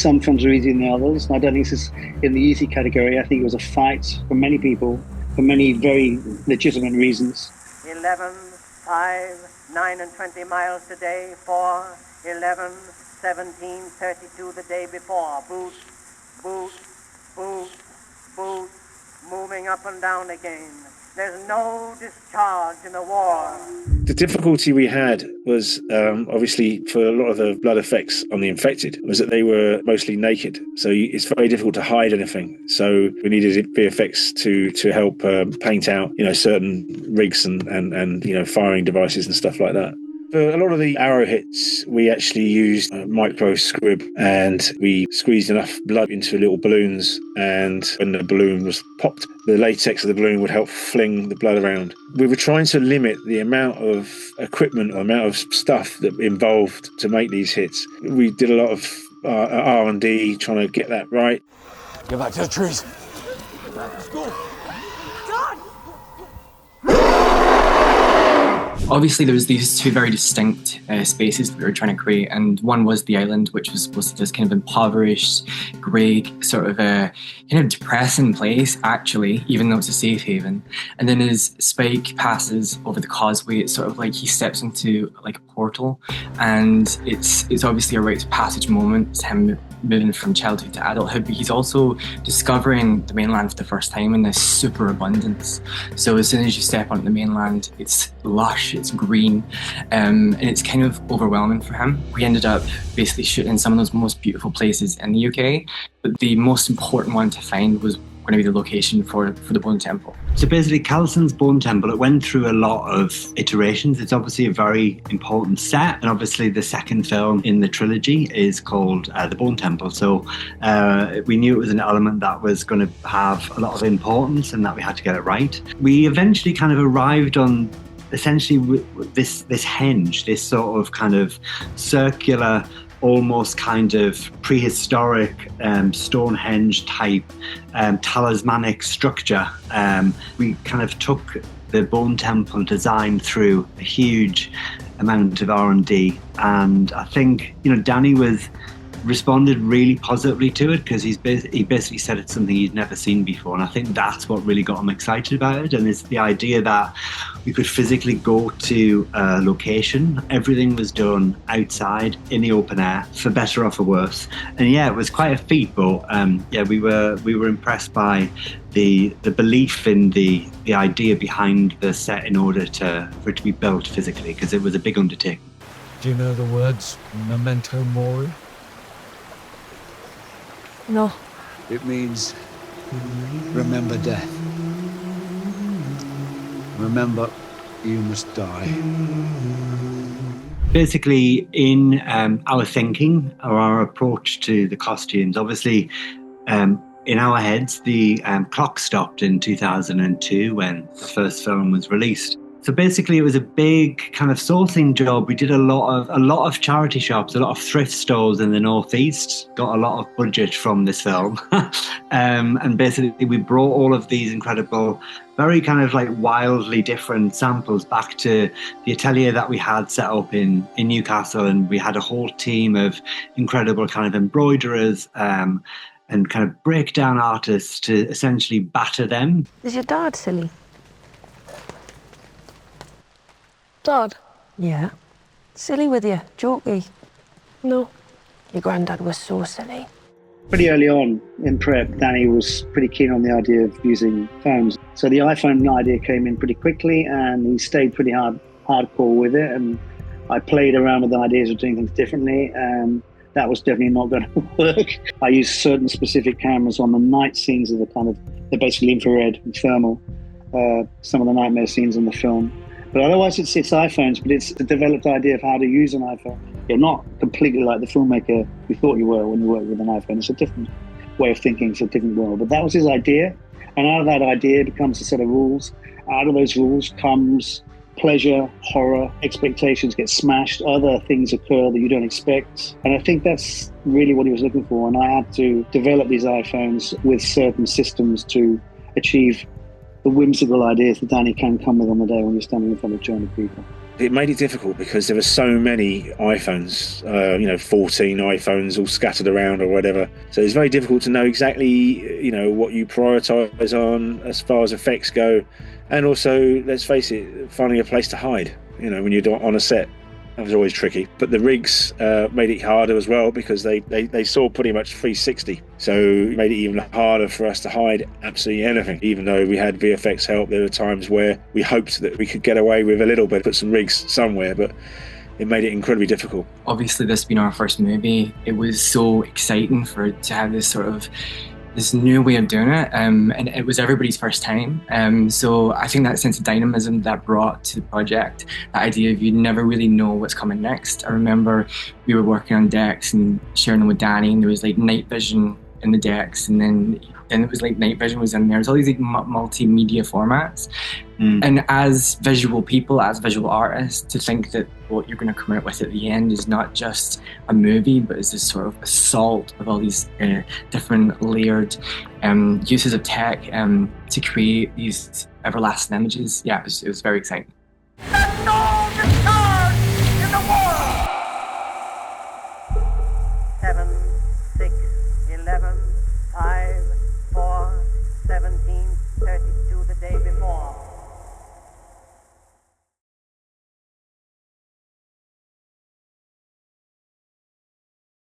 some films are easier than others. I don't think this is in the easy category. I think it was a fight for many people, for many very legitimate reasons. 11, 5, 9 and 20 miles today, 4, 11, 17, 32 the day before. Boot, boot, boot, boot, moving up and down again. There's no discharge in the war. The difficulty we had was, obviously, for a lot of the blood effects on the infected, was that they were mostly naked. So it's very difficult to hide anything. So we needed VFX to help paint out, certain rigs and firing devices and stuff like that. For a lot of the arrow hits, we actually used a micro squib, and we squeezed enough blood into little balloons, and when the balloon was popped, the latex of the balloon would help fling the blood around. We were trying to limit the amount of equipment or amount of stuff that involved to make these hits. We did a lot of R&D trying to get that right. Get back to the trees. Let's go. Obviously, there was these two very distinct spaces that we were trying to create, and one was the island, which was supposed to be this kind of impoverished, grey, sort of depressing place, actually, even though it's a safe haven. And then as Spike passes over the causeway, it's sort of like he steps into like a portal, and it's obviously a rite of passage moment. It's him moving from childhood to adulthood, but he's also discovering the mainland for the first time in this super abundance. So as soon as you step onto the mainland, it's lush, it's green, and it's kind of overwhelming for him. We ended up basically shooting some of those most beautiful places in the UK, but the most important one to find was going to be the location for the Bone Temple. So basically, Carlson's Bone Temple, it went through a lot of iterations. It's obviously a very important set, and obviously the second film in the trilogy is called The Bone Temple. So we knew it was an element that was going to have a lot of importance and that we had to get it right. We eventually kind of arrived on essentially this henge, this sort of kind of circular, almost kind of prehistoric Stonehenge type talismanic structure. We kind of took the Bone Temple design through a huge amount of R&D, and I think Danny responded really positively to it, because he basically said it's something he'd never seen before, and I think that's what really got him excited about it. And it's the idea that we could physically go to a location. Everything was done outside in the open air, for better or for worse. And yeah, it was quite a feat, but we were impressed by the belief in the idea behind the set in order for it to be built physically, because it was a big undertaking. Do you know the words memento mori? No. It means remember death. Remember you must die. Basically, in our thinking or our approach to the costumes, obviously, in our heads, the clock stopped in 2002 when the first film was released. So basically, it was a big kind of sourcing job. We did a lot of charity shops, a lot of thrift stores in the Northeast. Got a lot of budget from this film, and basically we brought all of these incredible, very kind of like wildly different samples back to the atelier that we had set up in Newcastle, and we had a whole team of incredible kind of embroiderers and kind of breakdown artists to essentially batter them. Is your dad silly? Dad? Yeah. Silly with you? Jokey? No. Your granddad was so silly. Pretty early on in prep, Danny was pretty keen on the idea of using phones. So the iPhone idea came in pretty quickly, and he stayed pretty hardcore with it. And I played around with the ideas of doing things differently, and that was definitely not going to work. I used certain specific cameras on the night scenes of they're basically infrared and thermal, some of the nightmare scenes in the film. But otherwise, it's iPhones, but it's a developed idea of how to use an iPhone. You're not completely like the filmmaker you thought you were when you worked with an iPhone. It's a different way of thinking, it's a different world. But that was his idea, and out of that idea becomes a set of rules. Out of those rules comes pleasure, horror, expectations get smashed, other things occur that you don't expect. And I think that's really what he was looking for, and I had to develop these iPhones with certain systems to achieve the whimsical ideas that Danny can come with on the day when you're standing in front of 200 people. it made it difficult because there were so many iPhones, 14 iPhones all scattered around or whatever. So it's very difficult to know exactly, what you prioritize on as far as effects go. And also, let's face it, finding a place to hide, when you're on a set. That was always tricky. But the rigs made it harder as well because they saw pretty much 360. So it made it even harder for us to hide absolutely anything. Even though we had VFX help, there were times where we hoped that we could get away with a little bit, put some rigs somewhere, but it made it incredibly difficult. Obviously, this being our first movie, it was so exciting to have this new way of doing it, and it was everybody's first time. So I think that sense of dynamism that brought to the project, that idea of you never really know what's coming next. I remember we were working on decks and sharing them with Danny, and there was like night vision in the decks, and then it was like night vision was in there. There's all these like multimedia formats. And as visual people, as visual artists, to think that what you're going to come out with at the end is not just a movie, but is this sort of assault of all these different layered uses of tech to create these everlasting images. Yeah, it was very exciting. That's all the charge in the world! 7